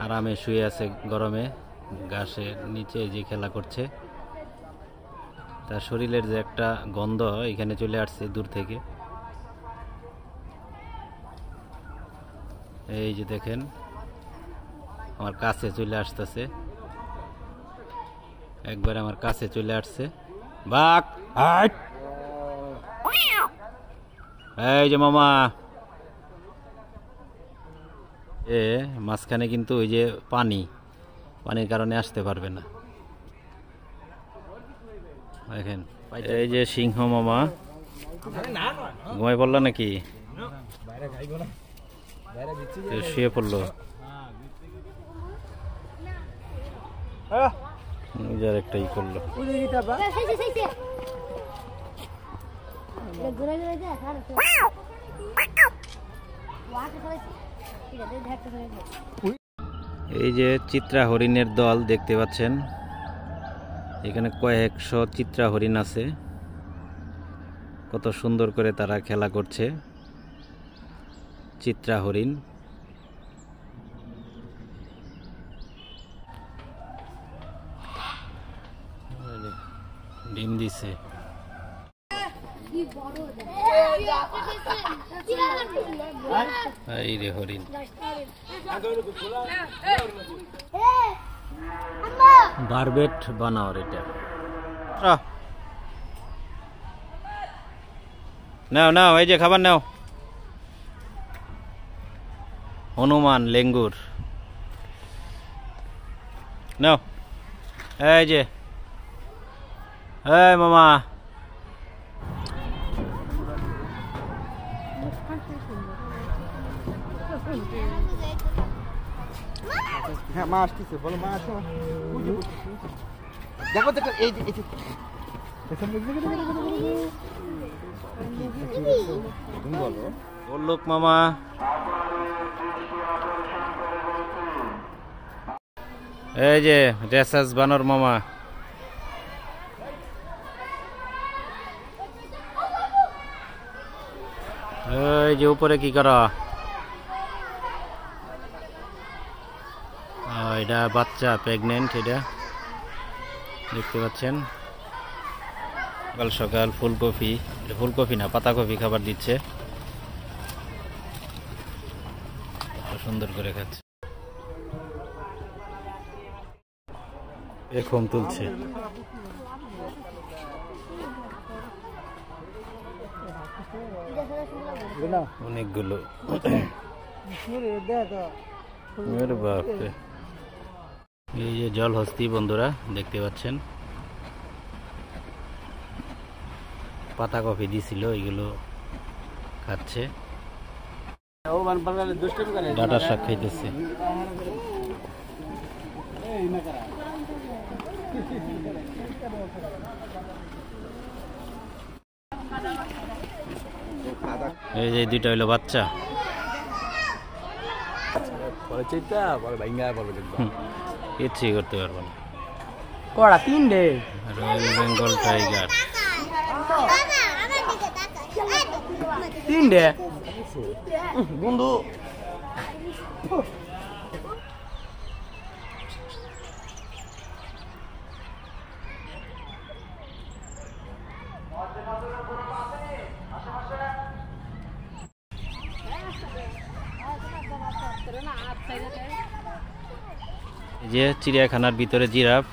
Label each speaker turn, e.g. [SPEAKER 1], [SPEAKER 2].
[SPEAKER 1] আরামে শুয়ে আছে গরমে ঘাসের নিচে যে খেলা করছে। তার শরীরের যে একটা গন্ধ এখানে চলে আসছে দূর থেকে। এই যে দেখেন আমার কাছে চলে আসতেছে, একবার আমার কাছে চলে আসছে। বাঘ এই যে মামা মাঝখানে কিন্তু ওই যে পানির কারণে আসতে পারবে না। দেখেন এই যে সিংহ মামা ঘুমাই পড়লো নাকি, শুয়ে পড়লো। একটাই করলো। এই যে চিত্রা হরিণের দল দেখতে পাচ্ছেন, এখানে কয়েকশো চিত্রা হরিণ আছে। কত সুন্দর করে তারা খেলা করছে। চিত্রা হরিণ ডিম দিছে। এই রে হরিণ বারবেট বানাও এটা। নাও নাও এই যে খাবার নাও। হনুমান লেঙ্গুর নাও। এই যে এই মামা
[SPEAKER 2] হ্যাঁ মা আসতেছে, বলো মা আসো। দেখো দেখো এই যে তুমি বলো
[SPEAKER 1] বললুক মামা। এই যে ড্রেসাস বানর মামা। এই যে উপরে কি করা, এটা বাচ্চা প্রেগনেন্ট, এটা দেখতে পাচ্ছেন। সকাল সকাল ফুলকপি, ফুলকপি না পাতাকপি খাবার দিচ্ছে, সুন্দর করে খাচ্ছে। এরকম তুলছে অনেকগুলো। এই যে জলহস্তি বন্ধুরা দেখতে পাচ্ছেন, পাতাকপি দিছিল, এগুলো খাচ্ছে। ডাটার শাক খাইতেছে। এই যে দুইটা হইলো বাচ্চা। কিছুই করতে পারবো না।
[SPEAKER 2] কড়া তিনটে
[SPEAKER 1] রয়্যাল বেঙ্গল টাইগার
[SPEAKER 2] তিনটে বন্ধু।
[SPEAKER 1] যে চিড়িয়াখানার ভিতরে জিরাফ,